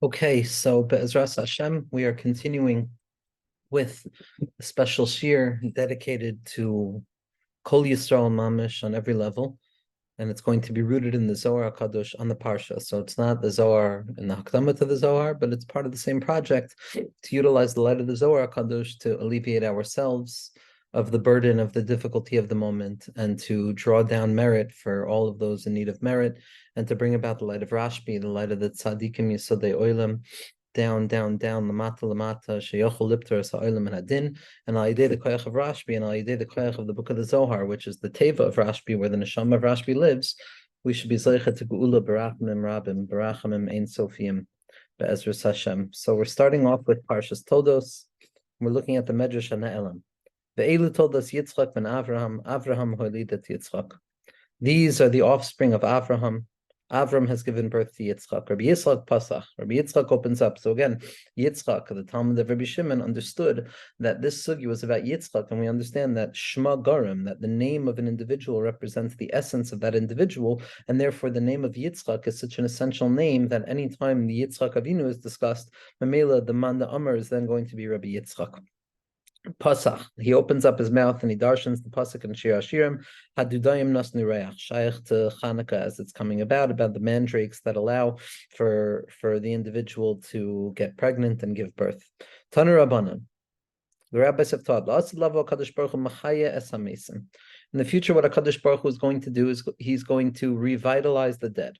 Okay, so Be'ezras Hashem, we are continuing with a special shir dedicated to Kol Yisrael Mamish on every level, and it's going to be rooted in the Zohar HaKadosh on the Parsha. So it's not the Zohar in the Hakdama to the Zohar, but it's part of the same project to utilize the light of the Zohar HaKadosh to alleviate ourselves of the burden of the difficulty of the moment and to draw down merit for all of those in need of merit and to bring about the light of Rashbi, the light of the Tzadikim Yisodei Oilam, down, down, down, lamata, lamata, sheyochel lipter sa'olam and hadin, and al yedei the koyach of Rashbi, and al yedei the koyach of the book of the Zohar, which is the teva of Rashbi, where the neshama of Rashbi lives, we should be zeichet to geula barachamim rabim, barachamim ein sofiyim, be'ezras Hashem. So we're starting off with Parshas Toldos. We're looking at the Medrash HaNe'elam. Ve'elu Toldos Yitzchak ben Avraham, Avraham hoilidet Yitzchak. These are the offspring of Avraham. Avram has given birth to Yitzchak. Rabbi Yitzchak Pasach. Rabbi Yitzchak opens up. So again, Yitzchak, the Talmud of Rabbi Shimon, understood that this sugi was about Yitzchak, and we understand that Shema Garim, that the name of an individual represents the essence of that individual, and therefore the name of Yitzchak is such an essential name that any time the Yitzchak Avinu is discussed, Mamela, the Manda Amr, is then going to be Rabbi Yitzchak. Pasach, he opens up his mouth and he darshans the pasuk in Shir Hashirim, Hadudayim Nasnu Reach, shaykh to Chanukah as it's coming about the mandrakes that allow for the individual to get pregnant and give birth. Tanu Rabbanan, the rabbis have taught, in the future, what HaKadosh Baruch Hu is going to do is he's going to revitalize the dead.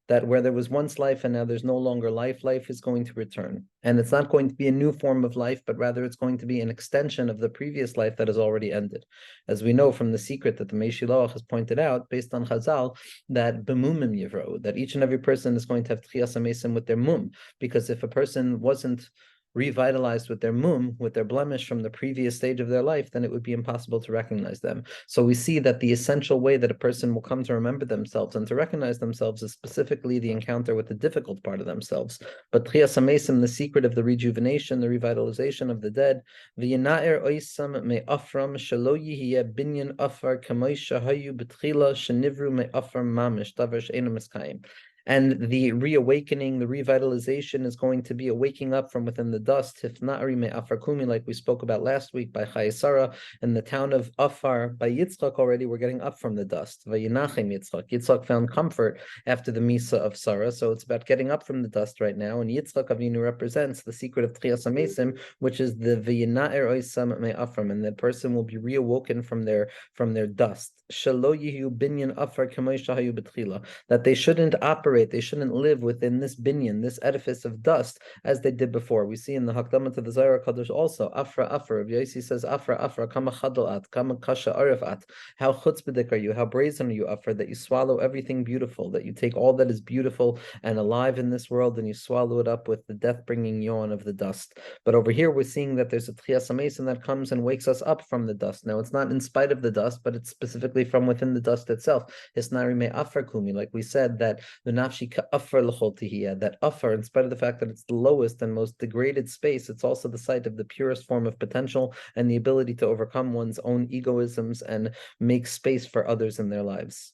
That where there was once life and now there's no longer life, life is going to return. And it's not going to be a new form of life, but rather it's going to be an extension of the previous life that has already ended. As we know from the secret that the Meishiloach has pointed out, based on Chazal, that b'mumim yivro, that each and every person is going to have tchiyas amesim with their mum, because if a person wasn't revitalized with their mum, with their blemish from the previous stage of their life, then it would be impossible to recognize them. So we see that the essential way that a person will come to remember themselves and to recognize themselves is specifically the encounter with the difficult part of themselves. But Tchias HaMesim, the secret of the rejuvenation, the revitalization of the dead, v'yina'er oisam me'afram shelo yihiyeh binyan afar kamoi shahayu b'tchila shenivru me'afar mamish davar she'enu miskayim. And the reawakening, the revitalization is going to be a waking up from within the dust. Hifna'ari me'afar kumi, like we spoke about last week by Chayesara, in the town of Afar, by Yitzchak already, we're getting up from the dust. Vayinachem Yitzchak. Yitzchak found comfort after the Misa of Sarah, so it's about getting up from the dust right now. And Yitzchak Avinu represents the secret of Tchias HaMesim, which is the Vayina'er oisam me'afram, and the person will be reawoken from their dust. Shelo yihu binyan afar kamoi shahayu b'tchila, that they shouldn't operate, they shouldn't live within this binyan, this edifice of dust, as they did before. We see in the Hakdama to the Zohar HaKadosh also, Afra, Afra, Rabbi Yossi says, Afra, Afra, kama chadal at, kama kasha arif at, how chutzpahdik are you, how brazen are you, Afra, that you swallow everything beautiful, that you take all that is beautiful and alive in this world and you swallow it up with the death-bringing yawn of the dust. But over here, we're seeing that there's a Tchias HaMesim that comes and wakes us up from the dust. Now, it's not in spite of the dust, but it's specifically from within the dust itself. Hisnari me afar kumi, like we said, that the nafshi ka afar l'chol tihiyah, that afar, in spite of the fact that it's the lowest and most degraded space, it's also the site of the purest form of potential and the ability to overcome one's own egoisms and make space for others in their lives.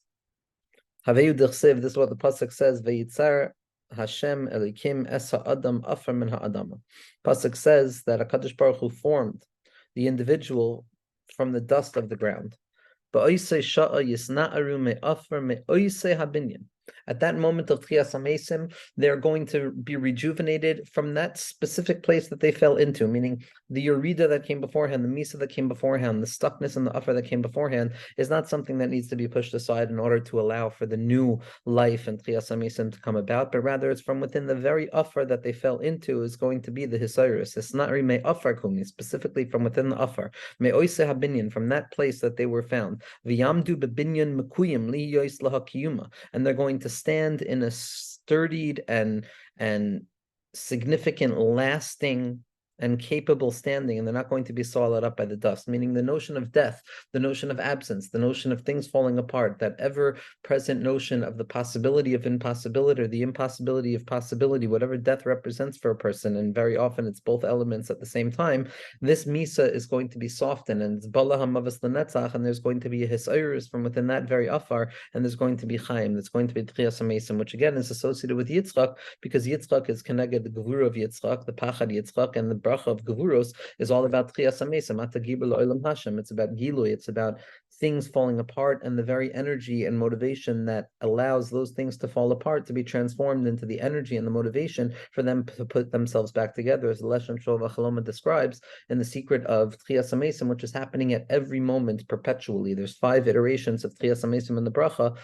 Haveyu d'chsev, this is what the pasuk says, veyitzar Hashem Elikim es ha'adam afar min ha'adama. Pasuk says that HaKadosh Baruch Hu formed the individual from the dust of the ground. At that moment of Tchias HaMesim, they're going to be rejuvenated from that specific place that they fell into, meaning the Yerida that came beforehand, the Misa that came beforehand, the stuckness and the Afar that came beforehand is not something that needs to be pushed aside in order to allow for the new life and Tchias HaMesim to come about, but rather it's from within the very Afar that they fell into is going to be the Hisayrus. It's not me Afar Kumi, specifically from within the Afar. Me Oise HaBinyan, from that place that they were found. V'yamdu bebinyan mekuyim li yois lahakiyuma, and they're going to stand in a sturdied and significant, lasting and capable standing, and they're not going to be swallowed up by the dust, meaning the notion of death, the notion of absence, the notion of things falling apart, that ever-present notion of the possibility of impossibility or the impossibility of possibility, whatever death represents for a person, and very often it's both elements at the same time, this misa is going to be softened, and it's bala hamavas lenetzach, and there's going to be a hisayrus from within that very afar, and there's going to be chaim, there's going to be tchias hamesim, which again is associated with Yitzchak, because Yitzchak is connected the gevura of Yitzchak, the pachad Yitzchak, and the bracha of gevuros is all about tchias hamesim, ata gibur la'olam Hashem. It's about gilui, it's about things falling apart, and the very energy and motivation that allows those things to fall apart to be transformed into the energy and the motivation for them to put themselves back together, as the Leshem Shov HaChaloma describes in the secret of Tchias HaMesim, which is happening at every moment perpetually. There's 5 iterations of Tchias HaMesim in the bracha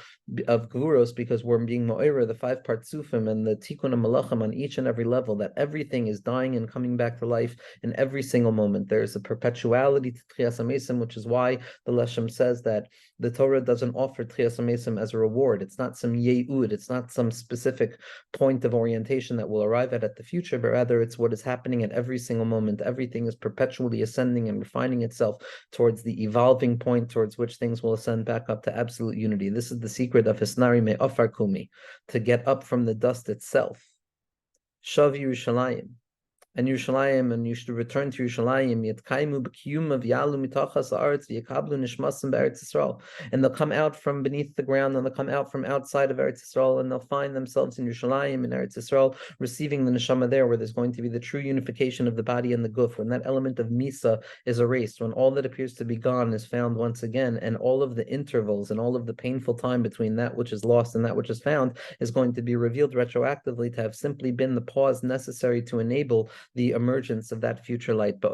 of Gevuros, because we're being Mo'era, the 5 partsufim and the Tikkun HaMalachim on each and every level, that everything is dying and coming back to life in every single moment. There's a perpetuality to Tchias HaMesim, which is why the Leshem says that the Torah doesn't offer Tchias HaMesim as a reward. It's not some ye'ud, it's not some specific point of orientation that we'll arrive at the future, but rather it's what is happening at every single moment. Everything is perpetually ascending and refining itself towards the evolving point towards which things will ascend back up to absolute unity. This is the secret of Hisnari Me Afar Kumi, to get up from the dust itself. Shav Yerushalayim. And Yerushalayim, and you should return to Yerushalayim. Yitkaimu b'kiyum of yalu mitachas haaretz v'yakablu nishmasim b'Eretz Yisrael. And they'll come out from beneath the ground, and they'll come out from outside of Eretz Yisrael, and they'll find themselves in Yerushalayim, in Eretz Yisrael, receiving the neshama there, where there's going to be the true unification of the body and the guf, when that element of misa is erased, when all that appears to be gone is found once again, and all of the intervals and all of the painful time between that which is lost and that which is found is going to be revealed retroactively to have simply been the pause necessary to enable the emergence of that future light. At that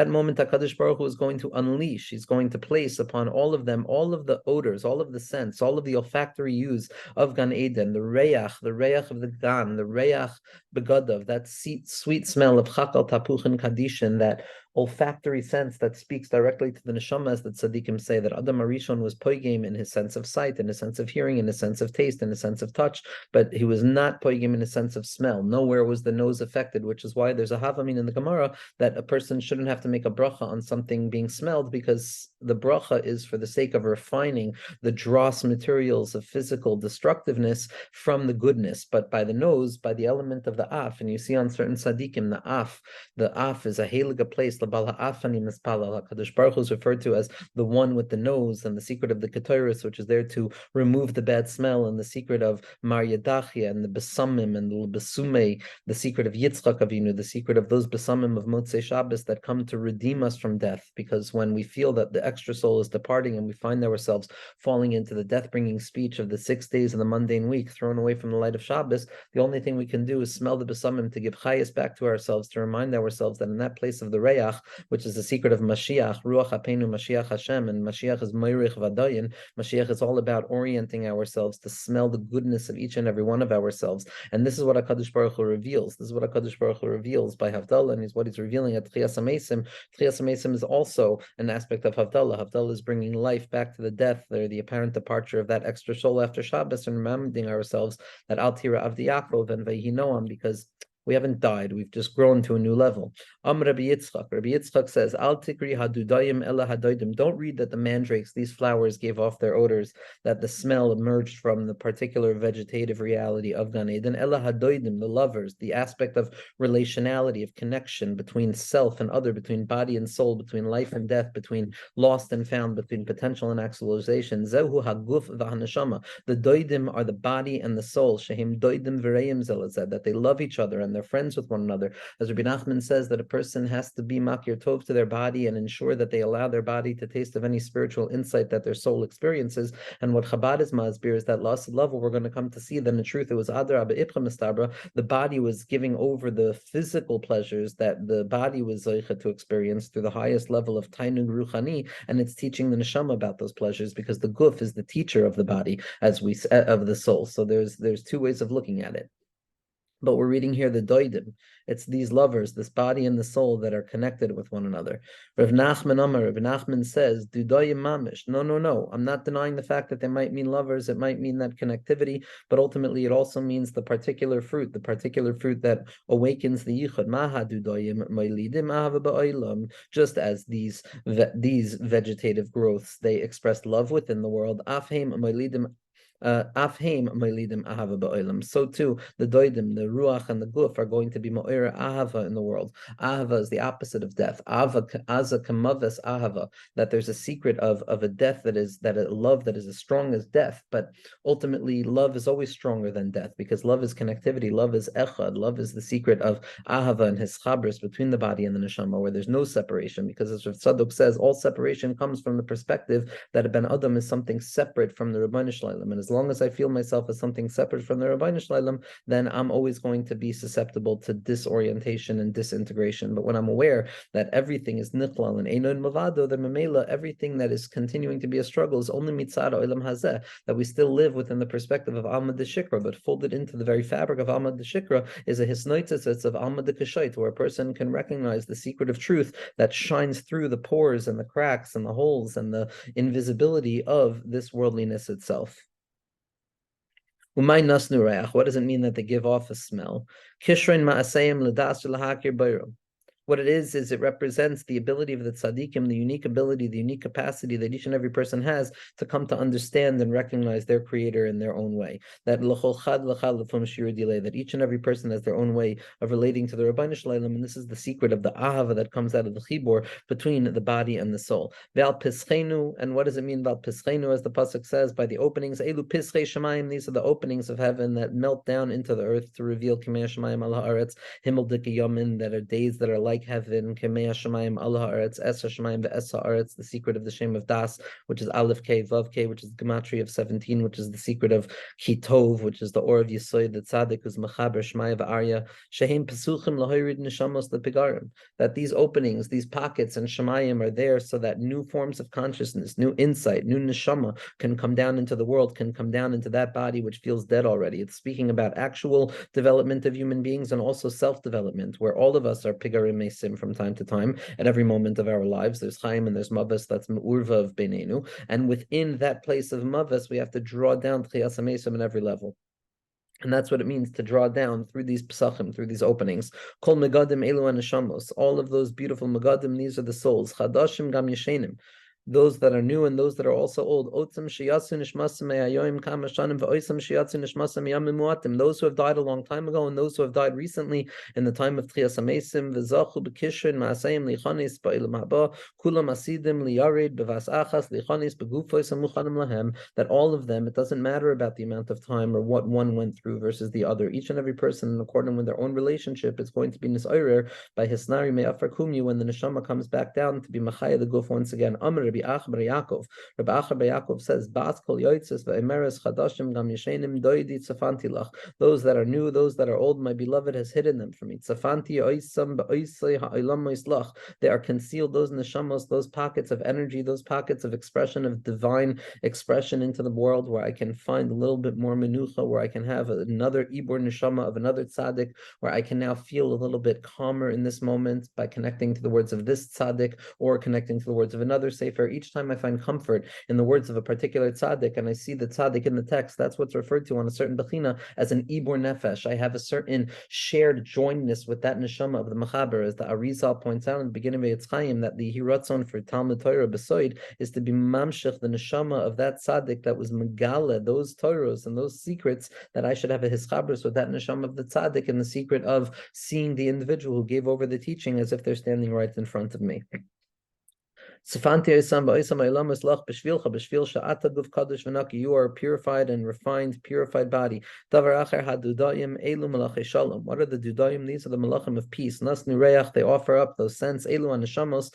moment, HaKadosh Baruch Hu is going to unleash, he's going to place upon all of them, all of the odors, all of the scents, all of the olfactory hues of Gan Eden, the reyach of the Gan, the reyach begadav, that sweet smell of chakal, tapuch, and kadishin, that olfactory sense that speaks directly to the neshama, as the tzaddikim say, that Adam Arishon was poigim in his sense of sight, in his sense of hearing, in his sense of taste, in his sense of touch, but he was not poigim in his sense of smell. Nowhere was the nose affected, which is why there's a havamin in the Gemara that a person shouldn't have to make a bracha on something being smelled, because the bracha is for the sake of refining the dross materials of physical destructiveness from the goodness, but by the nose, by the element of the af. And you see on certain tzaddikim, the af is a heliga place. HaKadosh Baruch Hu is referred to as the one with the nose, and the secret of the Keteris, which is there to remove the bad smell, and the secret of Mar Yadachia, and the Besamim, and the Besume, the secret of Yitzchak Avinu, the secret of those Besamim of Motzei Shabbos that come to redeem us from death. Because when we feel that the extra soul is departing, and we find ourselves falling into the death-bringing speech of the 6 days of the mundane week, thrown away from the light of Shabbos, the only thing we can do is smell the Besamim to give chayas back to ourselves, to remind ourselves that in that place of the Reyach, which is the secret of Mashiach, Ruach HaPeinu, Mashiach Hashem, and Mashiach is Meirich Vadayin. Mashiach is all about orienting ourselves to smell the goodness of each and every one of ourselves. And this is what HaKadosh Baruch Hu reveals. This is what HaKadosh Baruch Hu reveals by Havdalah, and is what he's revealing at Tchias HaMesim. Tchias HaMesim is also an aspect of Havdalah. Havdalah is bringing life back to the death, the apparent departure of that extra soul after Shabbos, and reminding ourselves that Al Tira Avdi Yaakov and Vayhi Noam, because we haven't died, we've just grown to a new level. Rabbi Yitzchak says, Al tikri hadudayim ela hadoidim. Don't read that the mandrakes, these flowers, gave off their odors, that the smell emerged from the particular vegetative reality of Gan Eden. Ela hadoidim, the lovers, the aspect of relationality, of connection between self and other, between body and soul, between life and death, between lost and found, between potential and actualization. Zehu haguf v'haneshama. The doidim are the body and the soul. Shehim doidim v'reim zelazed, that they love each other and they're friends with one another. As Rabbi Nachman says, that a person has to be makir tov to their body and ensure that they allow their body to taste of any spiritual insight that their soul experiences. And what Chabad is masbir is that last level we're going to come to see that in truth it was Adar Abba Ipcha Mistabra, the body was giving over the physical pleasures that the body was zeicha to experience through the highest level of Tainug Ruchani, and it's teaching the neshama about those pleasures, because the guf is the teacher of the body, as we of the soul. So there's 2 ways of looking at it. But we're reading here the doidim. It's these lovers, this body and the soul that are connected with one another. Rav Nachman says, Dudoyim mamish. No, no, no. I'm not denying the fact that they might mean lovers. It might mean that connectivity, but ultimately it also means the particular fruit that awakens the yichud. Maha dudoyim moilidim ahava ba'olam. Just as these vegetative growths, they express love within the world. Afheim moilidim Afheim moilidim ahava ba'olam. So too, the doidim, the ruach, and the guf are going to be mo'ira ahava in the world. Ahava is the opposite of death. Aza kamaves ahava. That there's a secret of a death a love that is as strong as death. But ultimately, love is always stronger than death because love is connectivity. Love is echad. Love is the secret of ahava and his chabris between the body and the neshama, where there's no separation. Because as Rav Tzadok says, all separation comes from the perspective that a ben adam is something separate from the Rabbeinu Shlalem, and as long as I feel myself as something separate from the Rabbeinu Shlalem, then I'm always going to be susceptible to disorientation and disintegration. But when I'm aware that everything is nichlal and einon mavado, then memela, everything that is continuing to be a struggle is only mitzad olam hazeh, that we still live within the perspective of Alma de Shikra, but folded into the very fabric of Alma de Shikra is a hisnoitzitz of Alma de Kashait, where a person can recognize the secret of truth that shines through the pores and the cracks and the holes and the invisibility of this worldliness itself. What does it mean that they give off a smell? What it is it represents the ability of the tzaddikim, the unique ability, the unique capacity that each and every person has to come to understand and recognize their creator in their own way. That each and every person has their own way of relating to the Rabbeinu Shlalem, and this is the secret of the ahava that comes out of the chibur between the body and the soul. And what does it mean about pischenu? As the pasuk says, by the openings, elu pischei shemayim, these are the openings of heaven that melt down into the earth to reveal k'mei shemayim al haaretz, himmel dikayamin, that are days that are like heaven, Kemei Hashemayim Al Haaretz, Es Hashemayim Ve'es Haaretz, the secret of the Shem of Das, which is Aleph K, Vav K, which is the gematria of 17, which is the secret of Kitov, which is the Or of Yisoid, the Tzaddik, who's Mechaber Shmaya V'Arya, Shehem Pesuchim Lahoirid Neshamos Lepigarim, that these openings, these pockets and Shemayim are there so that new forms of consciousness, new insight, new neshama can come down into the world, can come down into that body which feels dead already. It's speaking about actual development of human beings and also self-development, where all of us are Pigarim Mesim from time to time at every moment of our lives. There's Chaim and there's Mavas, that's Me'urva of Benenu. And within that place of Mavas, we have to draw down Tchias HaMesim at every level. And that's what it means to draw down through these psachim, through these openings. Kol megadim elu aneshamos. All of those beautiful megadim, these are the souls. Chadashim gam yeshenim. Those that are new and those that are also old. Otzim sheyatzu nishmasim me'ayoyim kama shanim ve'oisam sheyatzu nishmasim yamim muatim. Those who have died a long time ago and those who have died recently in the time of Tchias HaMesim, v'zachu b'kishrin ma'asayim lichanis ba'ilam haba, kulam asidim liyarid b'vas achas lichanis b'gufois amuchanim lahem, that all of them, it doesn't matter about the amount of time or what one went through versus the other. Each and every person, in accordance with their own relationship, is going to be nisayrer by hisnari me'afar kumyu, when the neshama comes back down to be machaya the guf once again. Amr Rabbi Acha bar Yaakov says, Bas kol yoitzes ve'emeres chadashim gam yeshenim doidi tzafanti lach. Those that are new, those that are old, my beloved has hidden them for me. Tzafanti oisam be'oisei ha'olam oislach. They are concealed, those neshamos, those pockets of energy, those pockets of expression, of divine expression into the world, where I can find a little bit more menucha, where I can have another ibur neshama of another tzaddik, where I can now feel a little bit calmer in this moment by connecting to the words of this tzaddik or connecting to the words of another sefer. Each time I find comfort in the words of a particular tzaddik and I see the tzaddik in the text, that's what's referred to on a certain bechina as an ibur nefesh. I have a certain shared joinedness with that neshama of the mechaber, as the Arizal points out in the beginning of Eitz Chaim, that the hiratzon for Talmud Torah besoid is to be mamshech, the neshama of that tzaddik that was megala, those Torahs and those secrets, that I should have a hischabris with that neshama of the tzaddik, and the secret of seeing the individual who gave over the teaching as if they're standing right in front of me. You are a purified and refined, purified body. What are the dudayim? These are the malachim of peace. They offer up those scents, those neshamos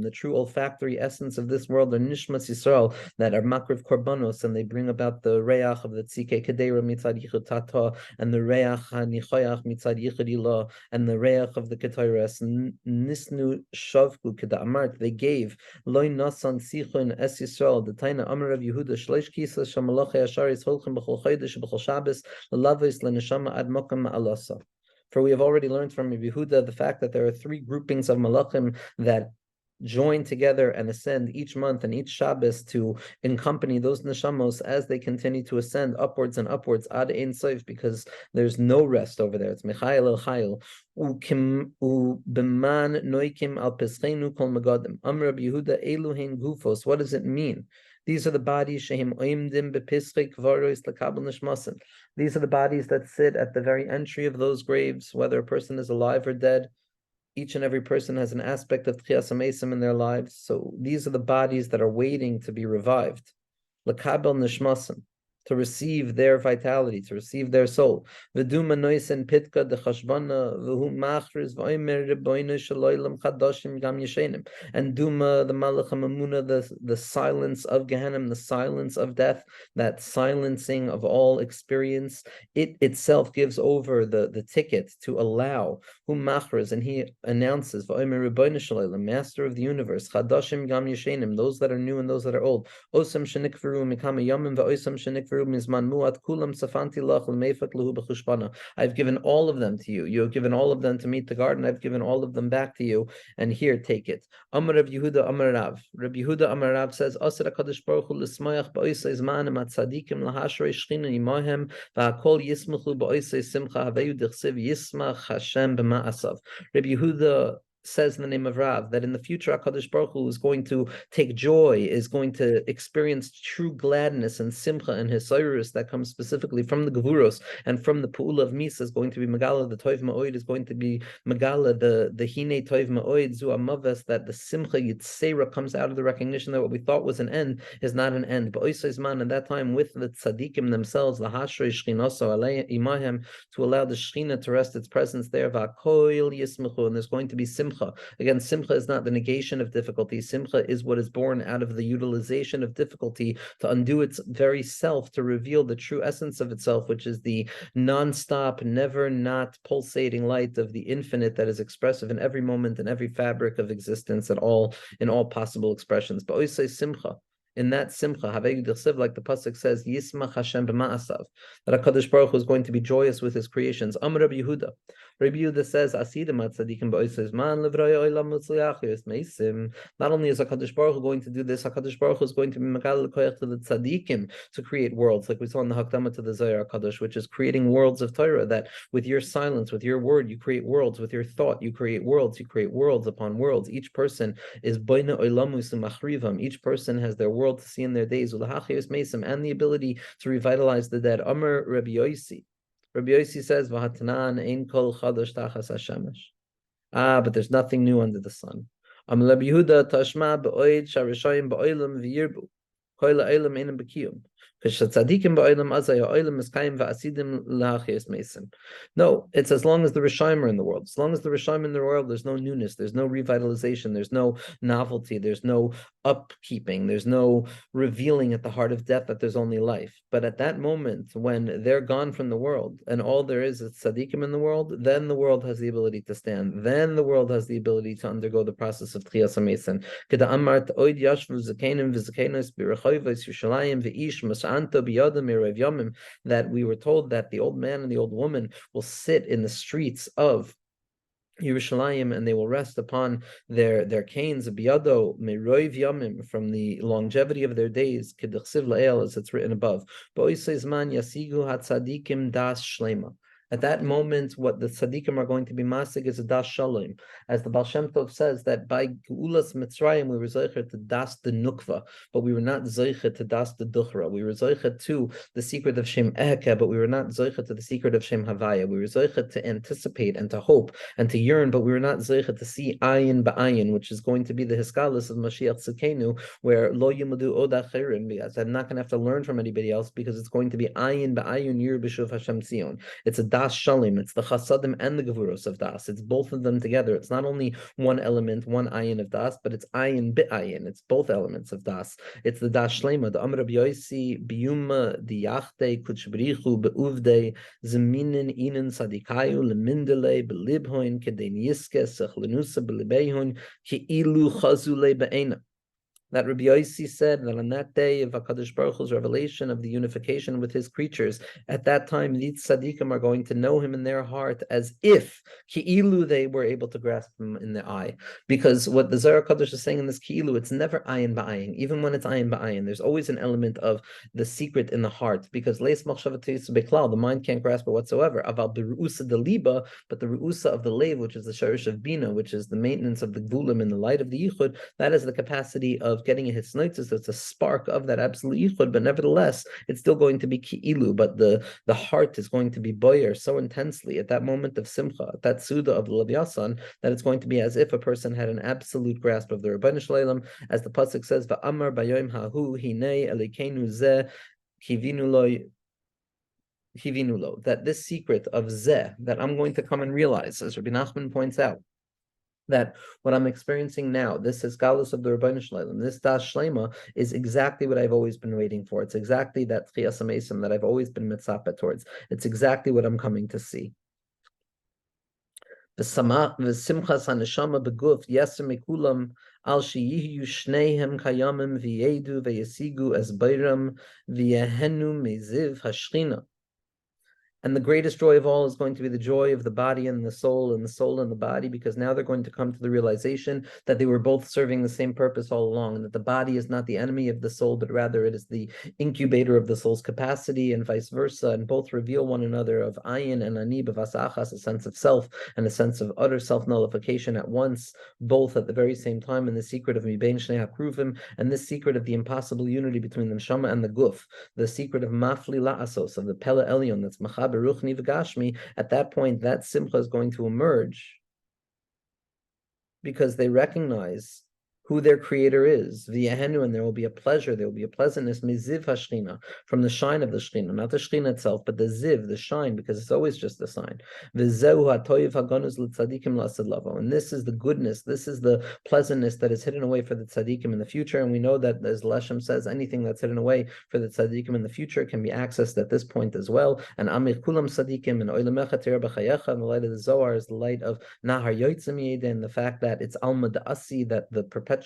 the true olfactory essence of this world, are nishmas Yisrael, that are makriv korbanos, and they bring about the reach of the tzike kedera mitzad yichud tata, and the reach hanichoyach mitzad yichud ilah, and the reach of the ketores nisnu shav nafku keda amart, they gave loy nasan sichon es Yisrael the taina amar of Yehuda shleish kisa shamalache asharis holchem b'chol chodesh b'chol Shabbos l'lavis l'neshama ad mokam alasa. For we have already learned from Yehuda the fact that there are three groupings of malachim that join together and ascend each month and each Shabbos to accompany those neshamos as they continue to ascend upwards and upwards ad ein sof, because there's no rest over there. It's Michael el Chayil. Ukim u'beman noikim al peschenu kol megadim. Amr Rabbi Yehuda eluhin gufos. What does it mean? These are the bodies shehim oimdim bepischei kvaros lekabel nishmasim. These are the bodies that sit at the very entry of those graves, whether a person is alive or dead. Each and every person has an aspect of Tchias HaMesim in their lives. So these are the bodies that are waiting to be revived. L'kabel nishmasim, to receive their vitality, to receive their soul. V'duma noisen pitka dechashbana v'hu machriz v'oimer riboinu shaloilam chadashim gam yeshenim. And Duma, the Malach HaMamuna, the silence of Gehenna, the silence of death, that silencing of all experience, it itself gives over the ticket to allow hu machriz, and he announces v'oimer riboinu shaloilam, master of the universe, chadashim gam yeshenim, those that are new and those that are old. Osam shenikveru mikama yamim v'osam shenikveru. I've given all of them to you. You have given all of them to meet the garden. I've given all of them back to you. And here, take it. Amar Rabbi Yehuda Amar Rav. Rabbi Yehuda Amar Rav says, Asher HaKadosh Baruch Hu l'smayach ba'osei zmanim atzadikim lahashrei shchina imahem v'hakol yismachu ba'osei simcha haveyu dichsiv yismach Hashem b'ma'asav. Rabbi Yehuda says in the name of Rav that in the future HaKadosh Baruch Hu is going to take joy, is going to experience true gladness and simcha and hisayrus that comes specifically from the Gevuros and from the Pu'ula of Misa, is going to be Megala, the Toiv Ma'oid is going to be Megala, the Hine Toiv Ma'oid, Zu Amavas, that the Simcha Yitzera comes out of the recognition that what we thought was an end is not an end. But Oisayzman, at that time, with the Tzadikim themselves, the Hashrei Shchinaso Alei Imahem, to allow the Shechina to rest its presence there, Va'koil Yismechu, and there's going to be Simcha. Again, simcha is not the negation of difficulty. Simcha is what is born out of the utilization of difficulty to undo its very self, to reveal the true essence of itself, which is the non-stop, never not pulsating light of the infinite that is expressive in every moment and every fabric of existence in all possible expressions. But always say simcha. In that simcha, like the pasuk says, Yismach Hashem b'ma'asav, that HaKadosh Baruch Hu is going to be joyous with his creations. Amar Rabbi Yehuda. Rabbi Yehuda says, Asidim atzadikim ba'osei zman livraya olam mutzliach yos meisim. Not only is HaKadosh Baruch Hu going to do this, HaKadosh Baruch Hu is going to be megal l'koyach to the tzadikim to create worlds, like we saw in the Hakdama to the Zohar HaKadosh, which is creating worlds of Torah, that with your silence, with your word, you create worlds, with your thought, you create worlds upon worlds. Each person is boina olamus umachrivam. Each person has their world to see in their days, and the ability to revitalize the dead. Amar Rabbi Yosi. Rabbi Yosi says, "V'hatanan ein kol chadash tachas hashemesh." But there's nothing new under the sun. Amar Rabbi Yehuda tashma ba'oid sharishayim ba'olam v'yirbu. Kol ha'olam einam b'kiyum. No, it's as long as the Rishaim are in the world. As long as the Rishaim in the world, there's no newness, there's no revitalization, there's no novelty, there's no upkeeping, there's no revealing at the heart of death that there's only life. But at that moment, when they're gone from the world and all there is tzaddikim in the world, then the world has the ability to stand. Then the world has the ability to undergo the process of Tchias HaMesim. That we were told that the old man and the old woman will sit in the streets of Yerushalayim and they will rest upon their canes, biyado meroiv yamim, from the longevity of their days, k'dechsiv la'el, as it's written above. Ba'oisei yasigu hatzadikim das shlema. At that moment, what the tzaddikim are going to be masig is a das shalom. As the Baal Shem Tov says, that by Geulas Mitzrayim, we were zeicher to das the nukva, but we were not zeicher to das the duchra. We were zeicher to the secret of Shem Eke, but we were not zeicher to the secret of Shem Havaya. We were zeicher to anticipate and to hope and to yearn, but we were not zeicher to see ayin ba'ayin, which is going to be the hiskalis of Mashiach Tzidkenu, where lo yimadu od achirim, because I'm not going to have to learn from anybody else, because it's going to be ayin ba'ayin yir b'shuv Hashem Tzion. It's a das shalim. It's the chasadim and the gevuros of das. It's both of them together. It's not only one element, one ayin of das, but it's ayin bit ayin. It's both elements of das. It's the das shlema, the amr b'yoisi biyuma diyachte kuchbrichu beuvde zeminin inen sadikayu lemindele belibhoin kedein yiske sechlenusa belibehun ki ilu chazule be'ena. That Rabbi Yossi said that on that day of HaKadosh Baruch Hu's revelation of the unification with his creatures, at that time these tzaddikim are going to know him in their heart as if ki'ilu they were able to grasp him in their eye. Because what the Zohar HaKadosh is saying in this ki'ilu, it's never ayin ba'ayin. Even when it's ayin ba'ayin, there's always an element of the secret in the heart. Because leis machshavatis beklal, the mind can't grasp it whatsoever. Aval beru'usa de liba, but the ru'usa of the leiv, which is the sharish of bina, which is the maintenance of the gvulim in the light of the yichud, that is the capacity of getting a hitsnoitzis. So it's a spark of that absolute yichud, but nevertheless, it's still going to be ki'ilu, but the heart is going to be boyer so intensely at that moment of simcha, at that suda of the Leviathan, that it's going to be as if a person had an absolute grasp of the Rebbeinu Shalom, as the pasuk says, "Va'amar bayom hahu hinei elikenu zeh kivinu lo," that this secret of zeh, that I'm going to come and realize, as Rabbi Nachman points out, that what I'm experiencing now, this is galus of the Rebbeinu Shalom, this das shlema, is exactly what I've always been waiting for. It's exactly that tchiyas hamesim that I've always been mitzapeh towards. It's exactly what I'm coming to see. V'simchas haneshama beguf yeser mekulam al sheyihu shneihem kayamim v'yedu v'yesigu as bayram v'yehenu meziv hashchina. And the greatest joy of all is going to be the joy of the body and the soul and the body, because now they're going to come to the realization that they were both serving the same purpose all along, and that the body is not the enemy of the soul, but rather it is the incubator of the soul's capacity, and vice versa, and both reveal one another of ayin and ani b'vasachas, a sense of self and a sense of utter self-nullification at once, both at the very same time, in the secret of mibein shnei hakruvim, and this secret of the impossible unity between the neshama and the guf, the secret of mafli la'asos, of the pele elyon, that's machab Ruchni v'gashmi. At that point, that simcha is going to emerge because they recognize who their creator is, v'yehenu, and there will be a pleasure, there will be a pleasantness, miziv hashchina, from the shine of the shchina, not the shchina itself, but the ziv, the shine, because it's always just the sign. V'zehu hatoyiv haganuz l'tzadikim la'asad lavo, and this is the goodness, this is the pleasantness that is hidden away for the tzadikim in the future, and we know that, as Leshem says, anything that's hidden away for the tzadikim in the future can be accessed at this point as well. And amir kulam tzadikim, and oilemecha ter b'chayecha, and the light of the Zohar is the light of nahar yotzim yeda, and the fact that it's alma da'asi, that the perpetual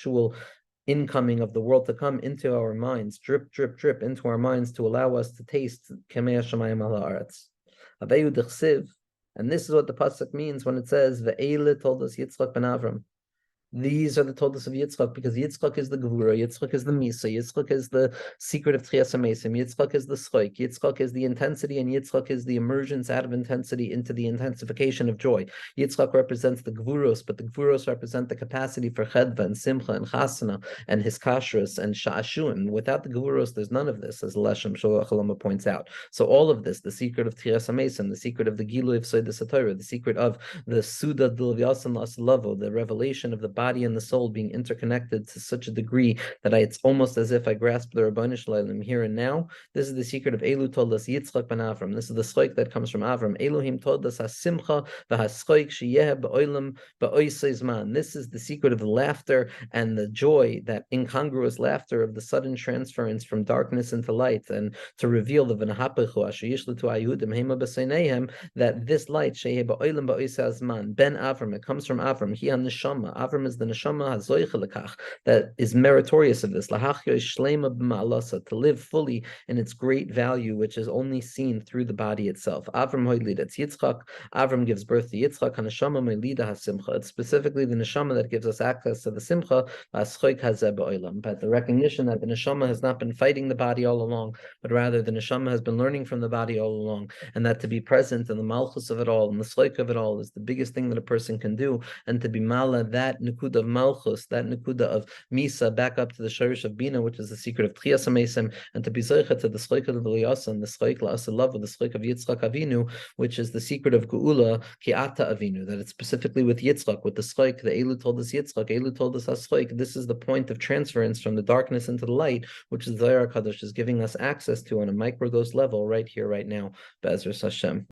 incoming of the world to come into our minds, drip, drip, drip into our minds, to allow us to taste Kemei Hashamayim ala haaretz. Aveyu d'chsiv, and this is what the pasuk means when it says Ve'ele Toldos Yitzchak ben Avram. These are the Toldos of Yitzchak, because Yitzchak is the Gevura, Yitzchak is the Misa, Yitzchak is the secret of Tchias HaMesim, Yitzchak is the Schoik, Yitzchak is the intensity, and Yitzchak is the emergence out of intensity into the intensification of joy. Yitzchak represents the Gevuros, but the Gevuros represent the capacity for Chedva and Simcha and Chasana and Hiskashrus and Sha'ashuim. Without the Gevuros, there's none of this, as Leshem Sholach Halama points out. So all of this, the secret of Tchias HaMesim, the secret of the Gilu of Soidas HaTorah, the secret of the Suda D'Levyasan L'Asalavo, the revelation of the body and the soul being interconnected to such a degree that it's almost as if I grasp the Rebbeinu Shalom here and now. This is the secret of Elu Toldos Yitzchak ben Avram. This is the schoik that comes from Avram. Elohim Toldos HaSimcha v'HaSchoik sheyeh ba'olam ba'oisei. This is the secret of the laughter and the joy, that incongruous laughter of the sudden transference from darkness into light, and to reveal the v'nahapechu asher yishletu ayudim hema b'seineihem, that this light sheyeh ba'olam ba'oisei ben Avram, it comes from Avram. He on neshama. Avram is the neshama hazoiche lekach, that is meritorious of this, lahachyo shlema b'ma'alasa, to live fully in its great value, which is only seen through the body itself. Avram hoylid, it's Yitzchak. Avram gives birth to Yitzchak. Haneshama meilida hasimcha. It's specifically the neshama that gives us access to the simcha. V'aschoik hazeh ba'olam. But the recognition that the neshama has not been fighting the body all along, but rather the neshama has been learning from the body all along, and that to be present in the malchus of it all and the schoik of it all is the biggest thing that a person can do, and to be mala that nukuda of malchus, that nukuda of misa, back up to the sharish of bina, which is the secret of tchias hamesim, and to be zeicha to the schoik of the liyasan, the schoik la'aseh love, the schoik of Yitzchak Avinu, which is the secret of geula ki'ata Avinu, that it's specifically with Yitzchak, with the schoik, the Elu Toldos Yitzchak, Elu Toldos HaSchoik. This is the point of transference from the darkness into the light, which the Zohar Kadosh is giving us access to on a microdose level right here, right now. Be'ezras Hashem.